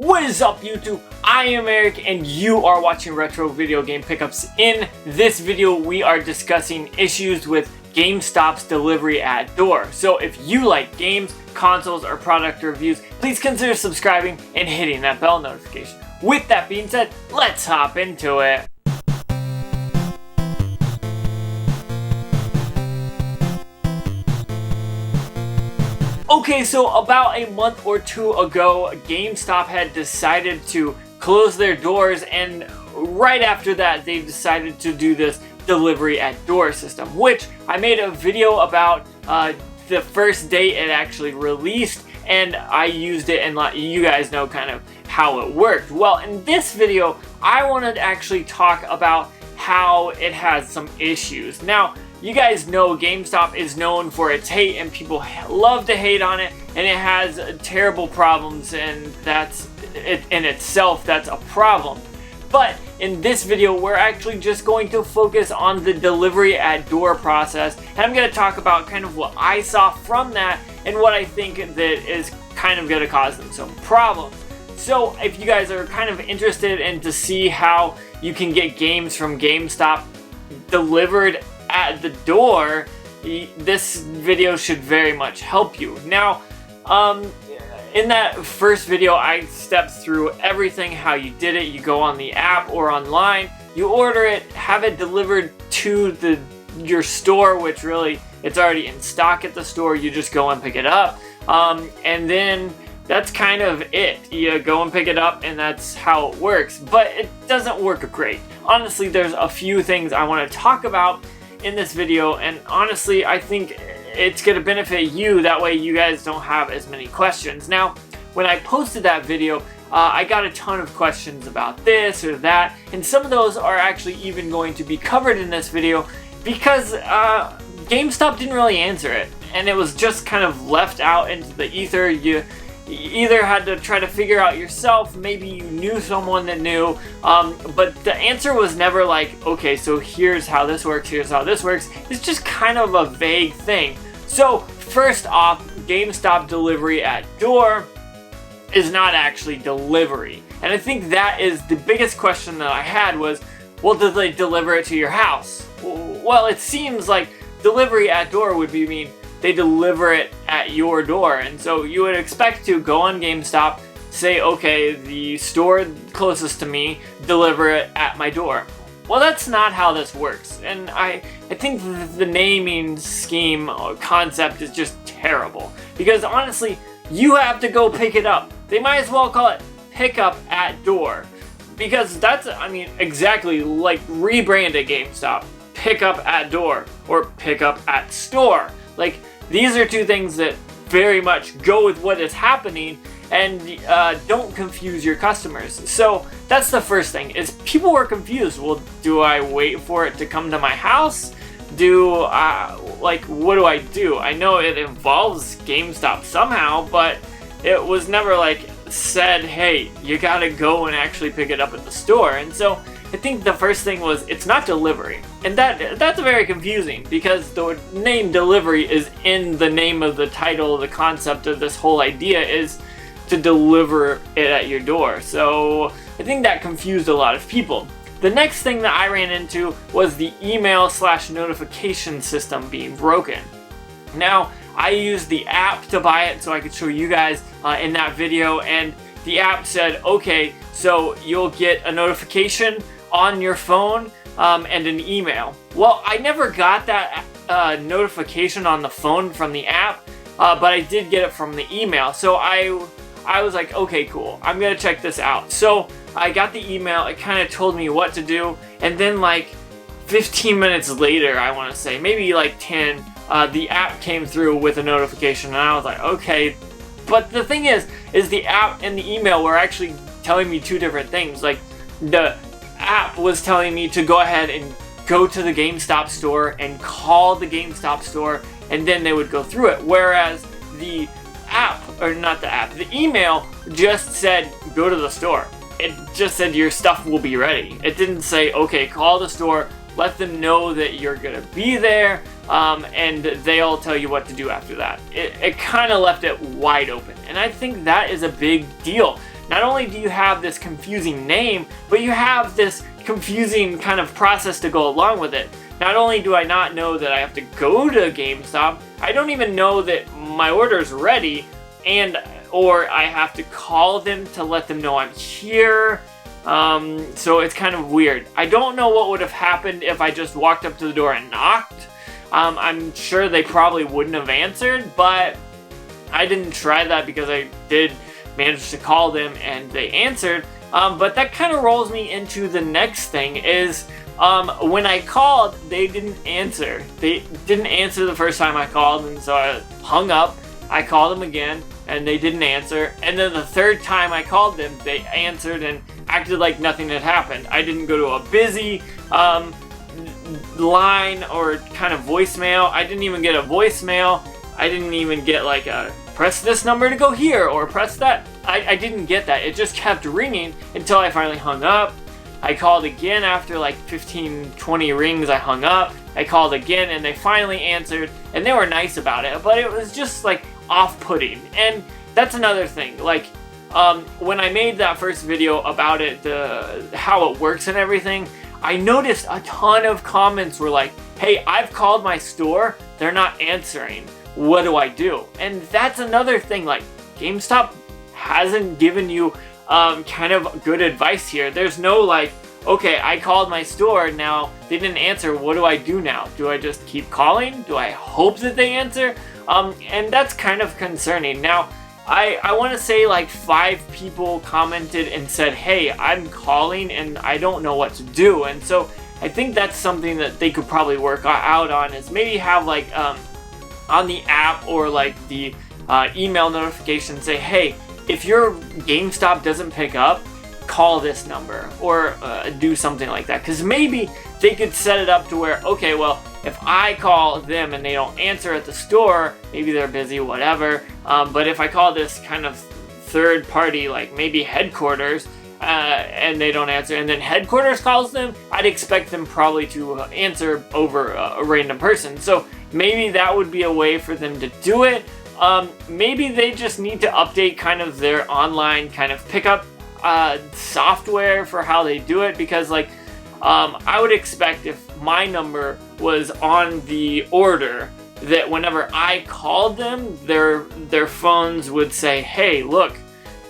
What is up, YouTube? I am Eric and you are watching Retro Video Game Pickups. In this video we are discussing issues with GameStop's delivery at door. So if you like games, consoles, or product reviews, please consider subscribing and hitting that bell notification. With that being said, let's hop into it. Okay, so about a month or two ago, GameStop had decided to close their doors, and right after that they decided to do this delivery at door system, which I made a video about the first day it actually released, and I used it and let you guys know kind of how it worked. Well, in this video I wanted to actually talk about how it has some issues. Now, you guys know GameStop is known for its hate, and people love to hate on it, and it has terrible problems, and that's it in itself, that's a problem. But in this video we're actually just going to focus on the delivery at door process, and I'm going to talk about kind of what I saw from that and what I think that is kind of going to cause them some problems. So if you guys are kind of interested in to see how you can get games from GameStop delivered at the door, this video should very much help you. Now, in that first video I stepped through everything, how you did it. You go on the app or online, you order it, have it delivered to your store, which really it's already in stock at the store. You just go and pick it up, and then that's kind of it. You go and pick it up, and that's how it works. But it doesn't work great. Honestly, there's a few things I want to talk about in this video, and honestly I think it's going to benefit you. That way you guys don't have as many questions. Now, when I posted that video, I got a ton of questions about this or that, and some of those are actually even going to be covered in this video because GameStop didn't really answer it, and it was just kind of left out into the ether. You either had to try to figure out yourself, maybe you knew someone that knew, but the answer was never like, okay, so here's how this works, here's how this works. It's just kind of a vague thing. So first off, GameStop delivery at door is not actually delivery. And I think that is the biggest question that I had was, well, do they deliver it to your house? Well, it seems like delivery at door would mean they deliver it at your door, and so you would expect to go on GameStop, say, okay, the store closest to me, deliver it at my door. Well, that's not how this works, and I think the naming scheme or concept is just terrible, because honestly, you have to go pick it up. They might as well call it pick up at door, because that's, I mean, exactly like rebrand at GameStop, pick up at door or pick up at store. Like, these are two things that very much go with what is happening, and don't confuse your customers. So that's the first thing, is people were confused. Well, do I wait for it to come to my house? Like, what do I do? I know it involves GameStop somehow, but it was never like said, hey, you gotta go and actually pick it up at the store. And so I think the first thing was, it's not delivery. And that's very confusing, because the name delivery is in the name of the title. The concept of this whole idea is to deliver it at your door. So I think that confused a lot of people. The next thing that I ran into was the email/notification system being broken. Now, I used the app to buy it so I could show you guys in that video, and the app said, okay, so you'll get a notification on your phone and an email. Well, I never got that notification on the phone from the app, but I did get it from the email. So I was like, okay, cool, I'm gonna check this out. So I got the email, it kind of told me what to do, and then like 15 minutes later, I want to say, maybe like 10, the app came through with a notification, and I was like, okay. But the thing is the app and the email were actually telling me two different things. Like, the app was telling me to go ahead and go to the GameStop store and call the GameStop store, and then they would go through it. Whereas the app, or not the app, the email just said, go to the store. It just said your stuff will be ready. It didn't say, okay, call the store, let them know that you're gonna be there, and they'll tell you what to do after that. It kind of left it wide open, and I think that is a big deal. not only do you have this confusing name, but you have this confusing kind of process to go along with it. Not only do I not know that I have to go to GameStop, I don't even know that my order's ready, or I have to call them to let them know I'm here. So it's kind of weird. I don't know what would have happened if I just walked up to the door and knocked. I'm sure they probably wouldn't have answered, but I didn't try that because I did manage to call them and they answered. But that kind of rolls me into the next thing is, when I called, they didn't answer. They didn't answer the first time I called, and so I hung up. I called them again, and they didn't answer. And then the third time I called them, they answered and acted like nothing had happened. I didn't go to a busy line or kind of voicemail. I didn't even get a voicemail. I didn't even get like a press this number to go here or press that. I didn't get that. It just kept ringing until I finally hung up. I called again after like 15, 20 rings. I hung up. I called again and they finally answered and they were nice about it, but it was just like off-putting. And that's another thing. Like when I made that first video about it, how it works and everything, I noticed a ton of comments were like, hey, I've called my store, they're not answering. What do I do? And that's another thing, like GameStop hasn't given you kind of good advice here. There's no like, okay, I called my store, now they didn't answer, what do I do now? Do I just keep calling? Do I hope that they answer? And that's kind of concerning. Now, I want to say like 5 people commented and said, hey, I'm calling and I don't know what to do. And so I think that's something that they could probably work out on, is maybe have like on the app or like the email notification say, hey, if your GameStop doesn't pick up, call this number, or do something like that. Because maybe they could set it up to where, okay, well, if I call them and they don't answer at the store, maybe they're busy, whatever. But if I call this kind of third party, like maybe headquarters, and they don't answer, and then headquarters calls them, I'd expect them probably to answer over a random person. So maybe that would be a way for them to do it. Maybe they just need to update kind of their online kind of pickup software for how they do it, because like I would expect if my number was on the order, that whenever I called them, their phones would say, hey, look,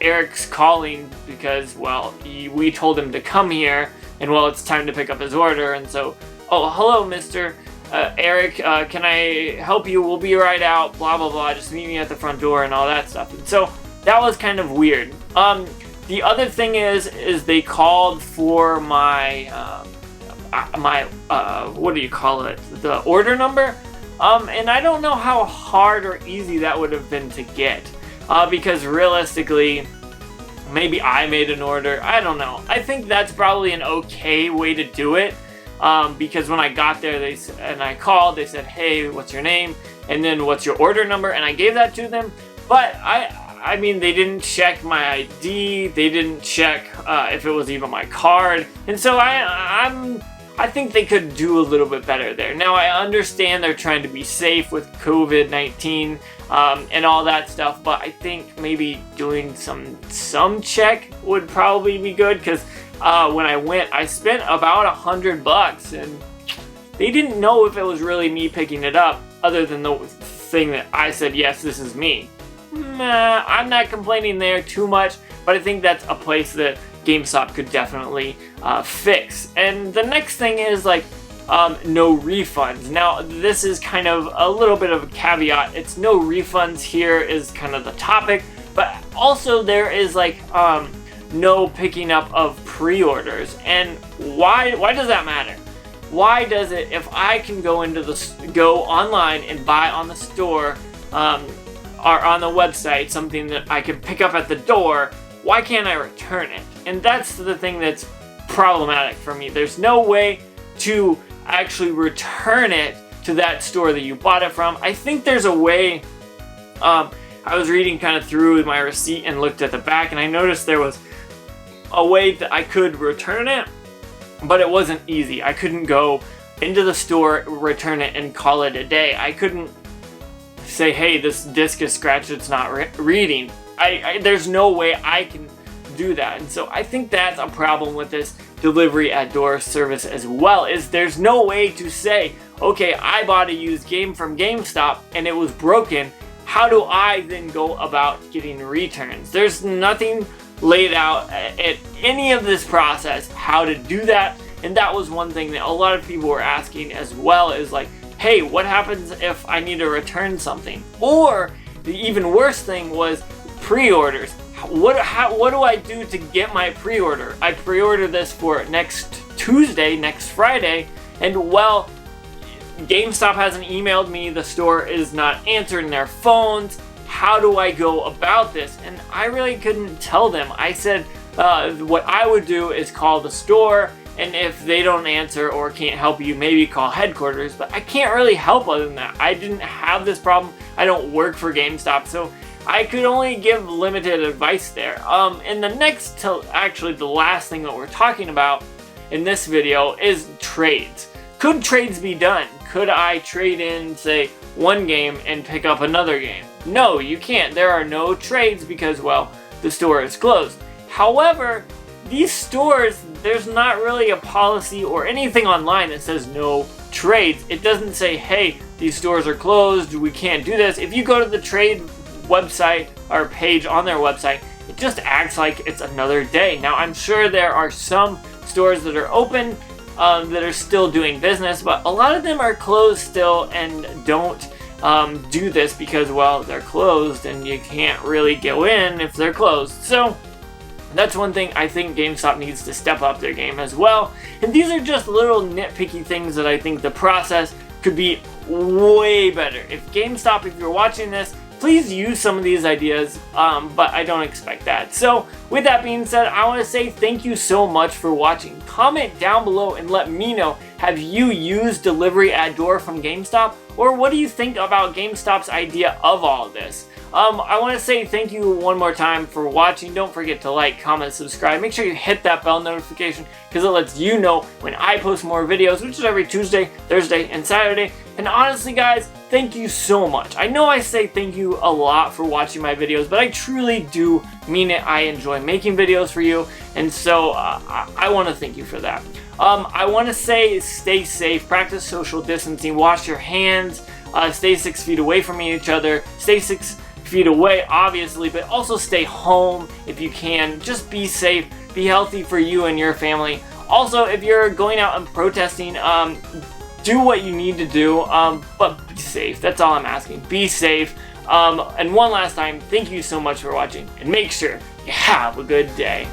Eric's calling because, well, we told him to come here, and well, it's time to pick up his order. And so, oh, hello, Mr. Eric, can I help you? We'll be right out, blah, blah, blah. Just meet me at the front door and all that stuff. And so that was kind of weird. The other thing is they called for my what do you call it? The order number. And I don't know how hard or easy that would have been to get. Because realistically, maybe I made an order. I don't know. I think that's probably an okay way to do it. Because when I got there, I called, they said, hey, what's your name? And then what's your order number? And I gave that to them. But I mean, they didn't check my ID. They didn't check if it was even my card. And so I think they could do a little bit better there. Now, I understand they're trying to be safe with COVID-19 and all that stuff, but I think maybe doing some check would probably be good, because when I went, I spent about $100, and they didn't know if it was really me picking it up, other than the thing that I said, yes, this is me. I'm not complaining there too much, but I think that's a place that GameStop could definitely fix. And the next thing is like no refunds. Now, this is kind of a little bit of a caveat. It's no refunds here is kind of the topic, but also there is like no picking up of pre-orders. And why does that matter? Why does it, if I can go online and buy on the store or on the website something that I can pick up at the door, why can't I return it? And that's the thing that's problematic for me. There's no way to actually return it to that store that you bought it from. I think there's a way. I was reading kind of through my receipt and looked at the back, and I noticed there was a way that I could return it, but it wasn't easy. I couldn't go into the store, return it, and call it a day. I couldn't say, hey, this disc is scratched, it's not reading. There's no way I can do that. And so I think that's a problem with this delivery at door service as well, is there's no way to say, okay, I bought a used game from GameStop and it was broken. How do I then go about getting returns? There's nothing laid out at any of this process how to do that. And that was one thing that a lot of people were asking as well, is like, hey, what happens if I need to return something? Or the even worse thing was pre-orders. What do I do to get my pre-order? I pre-order this for next Tuesday, next Friday, and well, GameStop hasn't emailed me, the store is not answering their phones. How do I go about this? And I really couldn't tell them. I said what I would do is call the store, and if they don't answer or can't help you, maybe call headquarters, but I can't really help other than that. I didn't have this problem. I don't work for GameStop, so I could only give limited advice there. And actually the last thing that we're talking about in this video is trades. Could trades be done? Could I trade in, say, one game and pick up another game? No, you can't. There are no trades because, well, the store is closed. However, these stores, there's not really a policy or anything online that says no trades. It doesn't say, hey, these stores are closed, we can't do this. If you go to the trade website or page on their website, it just acts like it's another day. Now, I'm sure there are some stores that are open that are still doing business, but a lot of them are closed still and don't do this because, well, they're closed and you can't really go in if they're closed. So that's one thing I think GameStop needs to step up their game as well. And these are just little nitpicky things that I think the process could be way better. If GameStop, if you're watching this, please use some of these ideas, but I don't expect that. So with that being said, I want to say thank you so much for watching. Comment down below and let me know, have you used delivery at door from GameStop? Or what do you think about GameStop's idea of all of this? I want to say thank you one more time for watching. Don't forget to like, comment, subscribe. Make sure you hit that bell notification because it lets you know when I post more videos, which is every Tuesday, Thursday, and Saturday. And honestly, guys, thank you so much. I know I say thank you a lot for watching my videos, but I truly do mean it. I enjoy making videos for you, and so I want to thank you for that. I want to say stay safe, practice social distancing, wash your hands, stay 6 feet away from each other, stay 6 feet away, obviously, but also stay home if you can. Just be safe, be healthy for you and your family. Also, if you're going out and protesting, do what you need to do, but be safe. That's all I'm asking. Be safe. And one last time, thank you so much for watching, and make sure you have a good day.